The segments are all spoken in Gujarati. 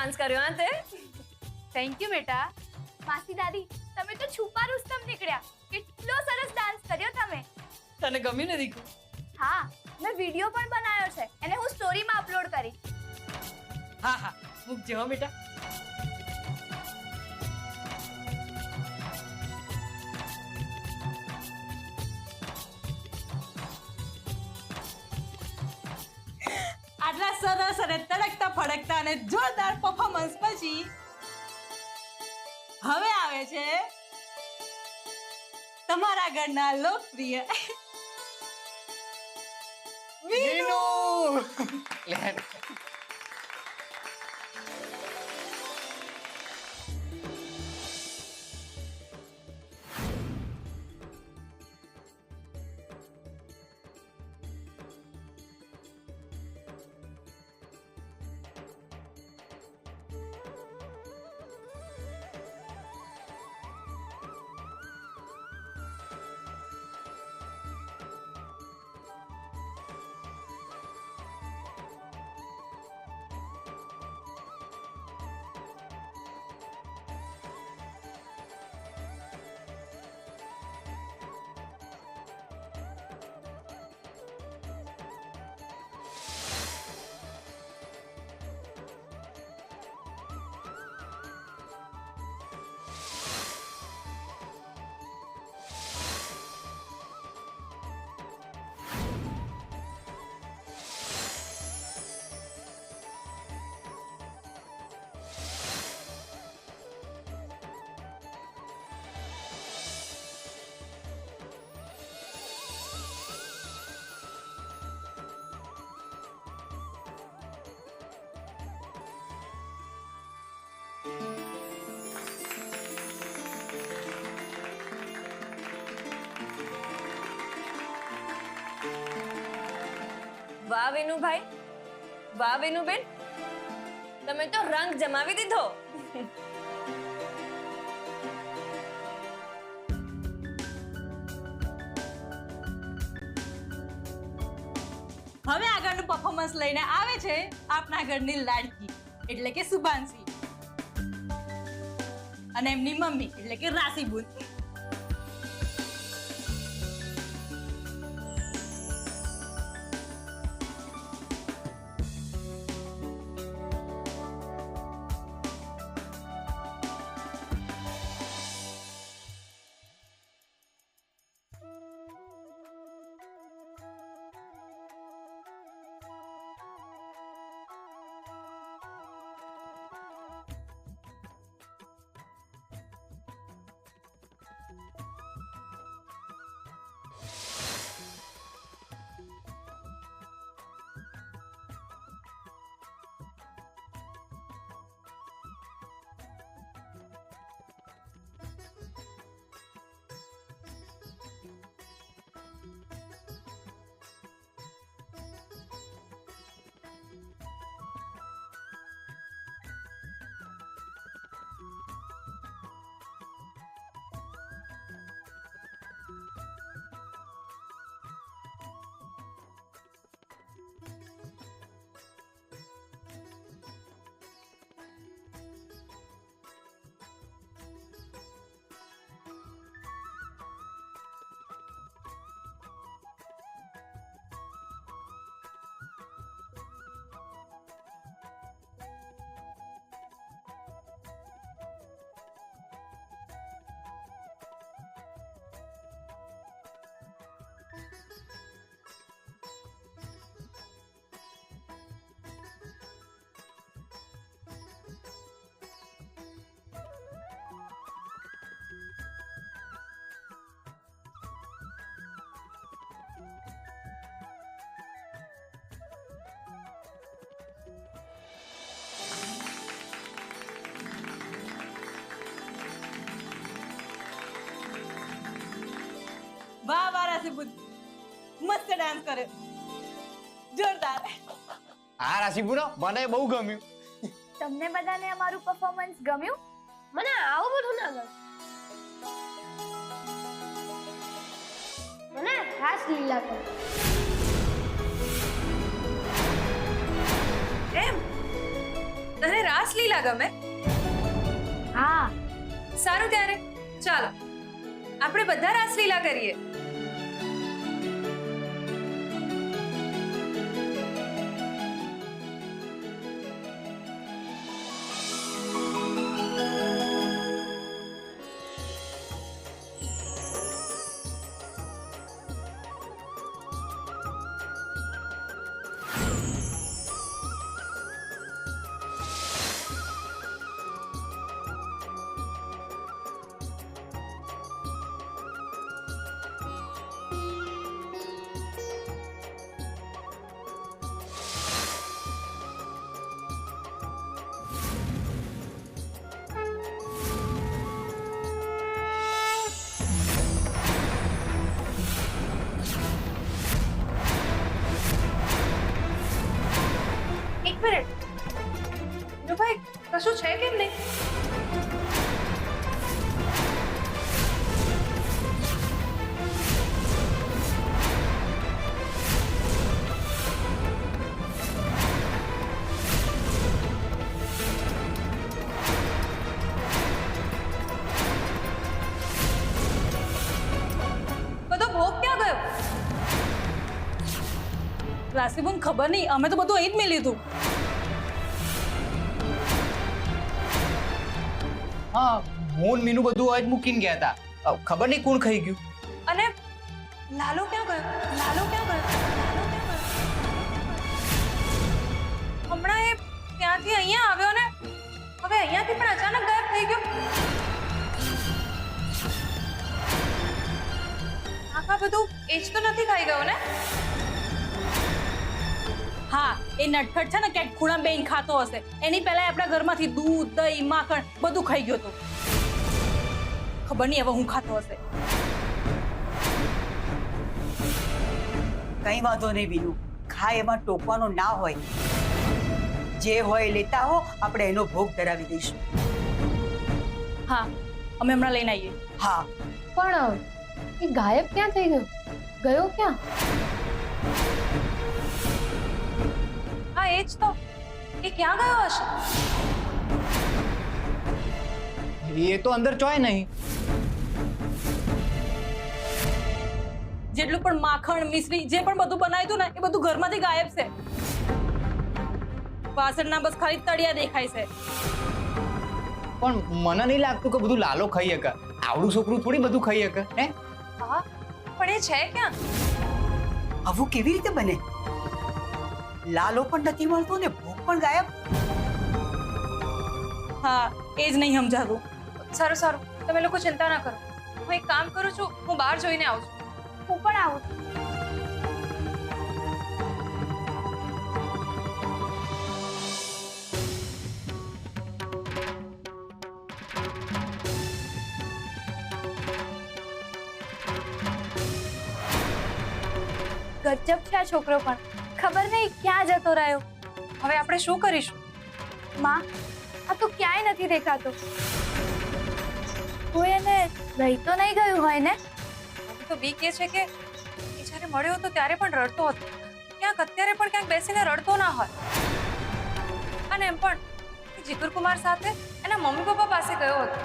ડાન્સ કર્યો હા તે. થેન્ક યુ બેટા. માસી દાદી, તમે તો છુપા રુસ્તમ નીકળ્યા. કેટલો સરસ ડાન્સ કર્યો તમે. તને ગમ્યું ને દીકુ? હા, મેં વિડિયો પણ બનાવ્યો છે અને હું સ્ટોરીમાં અપલોડ કરીશ. હા હા, મૂકજો હો બેટા. આટલા સરસ અને તડકતા ફડકતા અને જોરદાર પરફોર્મન્સ પછી હવે આવે છે તમારા ઘરના લોકપ્રિય વીનુ વાહ વિનુભાઈ, વાહ વિનુબેન, તમે તો રંગ જમાવી દીધો. હવે આગળનું પરફોર્મન્સ લઈને આવે છે આપના ઘરની લાડકી એટલે કે શુભાંશી અને એમની મમ્મી એટલે કે રાશિબુન. વાહ વાહ રાશિબુન, મસ્ત ડાન્સ કરે, જોરદાર. હા રાશિપુરો, મને બહુ ગમ્યું. તમને બધાને અમારું પરફોર્મન્સ ગમ્યું? મને આવું બધું ના ગમે. મને ખાસ લીલા ગમે. એમ તને રાસલીલા ગમે? હા સારું ત્યારે ચાલો આપણે બધા રાસલીલા કરીએ. એક મિનિટ ભાઈ, કશું છે કેમ નહીં? બધો ભોગ ક્યાં ગયો? રાશિબુન ખબર નહીં, અમે તો બધું અહીં જ મેં લીધું. હા, હું ને મીનુ બધું આજ મૂકીને ગયા હતા. ખબર નહીં કોણ ખાઈ ગયું. અને લાલો ક્યાં ગયો? લાલો ક્યાં ગયો? લાલો ક્યાં ગયો? હમણાં એ ત્યાંથી અહીંયા આવ્યો ને હવે અહીંયાથી પણ અચાનક ગાયબ થઈ ગયો. આખા બધું એ જ તો નથી ખાઈ ગયો ને? હા, એ નટખટ છે ને ક્યાંક ખૂણા બેન ખાતો હશે. એની પહેલા આપણા ઘરમાંથી દૂધ, દહીં, માખણ બધું ખાઈ ગયો હતો. ખબર નહીં હવે હું ખાતો હશે. કઈ વાંધો નહીં બીનુ, ખાય એમાં ટોકવાનો ના હોય. જે હોય લેતા હો, આપણે એનો ભોગ ધરાવી દઈશું. હા, અમે હમણાં લઈને આવીએ. હા, પણ એ ગાયબ ક્યાં થઈ ગયો? ગયો ક્યાં? હા એ જ તો. એ ક્યાં ગયો હશે? એ તો અંદર ચોય નહીં. જેટલું પણ માખણ, મિશ્રી જે પણ બધું બનાવ્યું હતું ને એ બધું ઘરમાંથી ગાયબ છે. વાસણના બસ ખાલી તળિયા દેખાય છે. પણ મને નહીં લાગતું કે બધું લાલો ખાઈ શકે. આવડું છોકરું થોડી બધું ખાઈ શકે. હે? હા પણ એ છે ક્યાં? આવું કેવી રીતે બને? લાલો પણ નથી મળતો ને ભોગ પણ ગાયબ. હા, એ જ નહીં સમજાતું. સારું સારું, તમે લોકો ચિંતા ના કરો. હું એક કામ કરું છું, હું બહાર જોઈને આવું છું. હું પણ આવું. ગજબ છે આ છોકરો પણ. ખબર નહીં ક્યાં જતો રહ્યો. હવે આપણે શું કરીશું? માં, આ તો ક્યાંય નથી દેખાતો. કોઈ એને રહી તો નહીં ગયું હોય ને? મને તો બીક એ છે કે એ જ્યારે મળ્યો હતો ત્યારે પણ રડતો હતો. ક્યાંક અત્યારે પણ ક્યાંક બેસીને રડતો ના હોય. અને એમ પણ એ જીગર કુમાર સાથે એના મમ્મી પપ્પા પાસે ગયો હતો.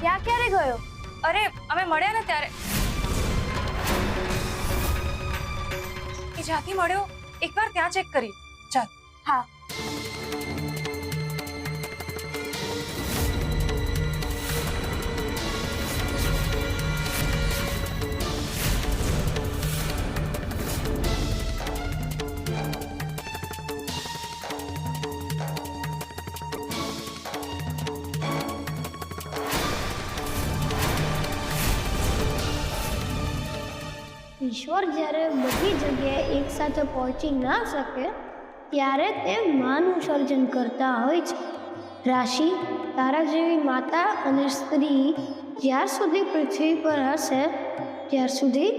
ત્યાં ક્યારે ગયો? અરે અમે મળ્યા ને ત્યારે. એ જ્યાંથી મળ્યો એકવાર ત્યાં ચેક કરી. ચાલ. હા. ઈશ્વર જ્યારે બધી જગ્યાએ એક સાથે પહોંચી ના શકે ત્યારે તે માનું સર્જન કરતા હોય છે. રાશિ, તારા જેવી માતા અને સ્ત્રી જ્યાર સુધી પૃથ્વી પર હશે ત્યાર સુધી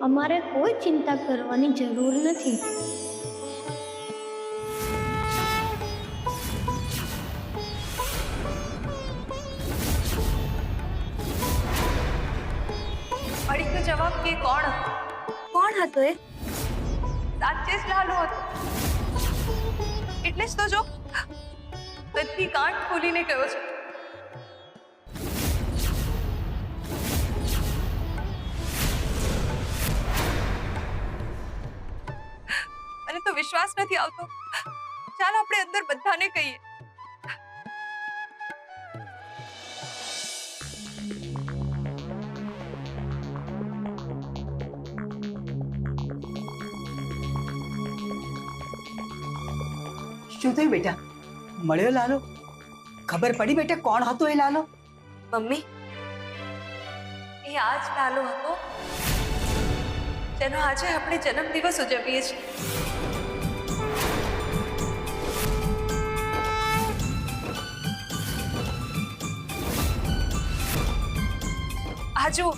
અમારે કોઈ ચિંતા કરવાની જરૂર નથી. મળી ગયો જવાબ કે કોણ હતો. કોણ હતો એ? સાચે જ લાલો હતો. એટલે જ તો જો બધી ગાંઠ ખોલીને ગયો છે. મને તો વિશ્વાસ નથી આવતો. ચાલ આપણે અંદર બધાને કહીએ. શું થયું બેટા? મળ્યો લાલો? ખબર પડી બેટા કોણ હતો એ લાલો? મમ્મી, એ આ જ લાલો હતો જેનો આજે આપણે જન્મદિવસ ઉજવીએ છીએ. આ જુઓ,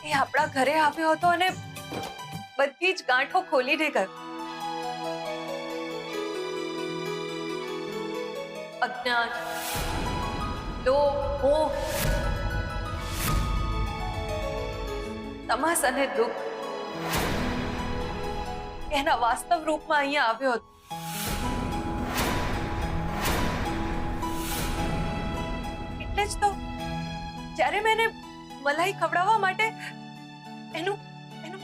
એ આપણા ઘરે આવ્યો હતો અને બધી જ ગાંઠો ખોલીને ગયો. અજ્ઞાન, લોભ, મોહ, તમસ અને દુઃખ એના વાસ્તવ રૂપમાં અહીંયા આવ્યો હતો. એટલે જ તો જ્યારે મેં એને મલાઈ ખવડાવવા માટે એનું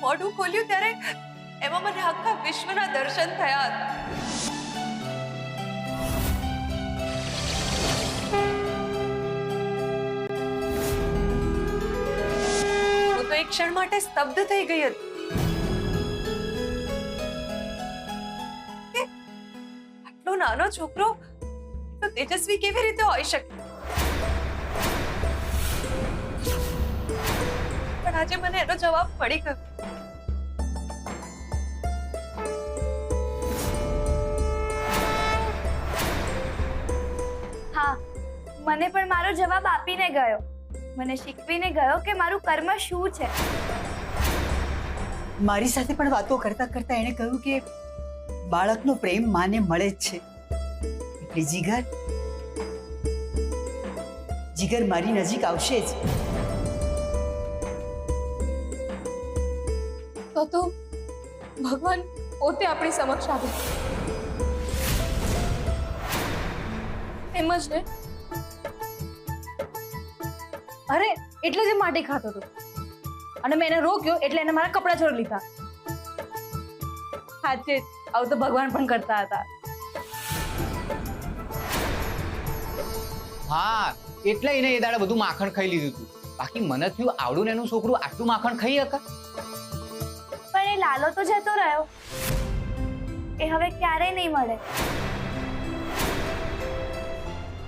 મોઢું ખોલ્યું ત્યારે એમાં મને આખા વિશ્વના દર્શન થયા હતા. હું તો એક ક્ષણ માટે સ્તબ્ધ થઈ ગઈ હતી કે આટલો નાનો છોકરો તો તેજસ્વી કેવી રીતે હોઈ શકે. પણ આજે મને એનો જવાબ મળી ગયો. હા, મને પણ મારો જવાબ આપીને ગયો. મને શીખવીને ગયો કે મારું કર્મ શું છે. મારી સાથે પણ વાતો કરતા કરતા એણે કહ્યું કે બાળકનો પ્રેમ માને મળે જ છે. એટલે જીગર મારી નજીક આવશે જ. તો ભગવાન પોતે આપણી સમક્ષ આવે એમ જ ને. અરે એટલે જ એ માટી ખાતો હતો અને મેં એને રોક્યો એટલે એને મારા કપડા છોડી લીધા. સાચે જ આવું તો ભગવાન પણ કરતા હતા. હા, એટલે એને એ દાડે બધું માખણ ખાઈ લીધું હતું. બાકી મને થયું આવડું ને એનું છોકરું આટલું માખણ ખાઈ શકે. પણ એ લાલો તો જતો રહ્યો. એ હવે ક્યારેય નહીં મળે.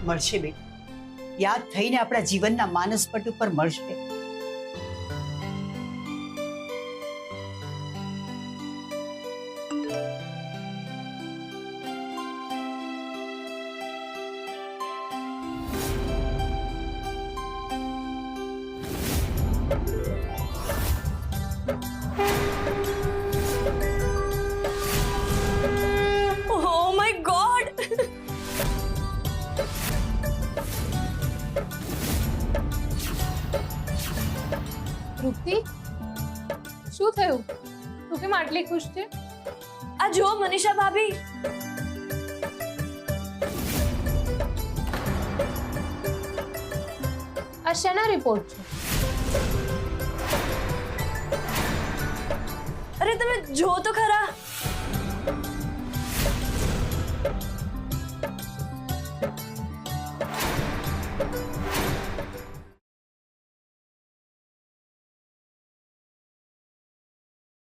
મળશે બેટા, યાદ થઈને આપણા જીવનના માનસપટ ઉપર મળશે. Oh my God! તૃપ્તિ, શું થયું? તું કેમ આટલી ખુશ છે? આ જુઓ મનીષા ભાભી, આ શેના રિપોર્ટ છે? અરે તમે જો તો ખરા.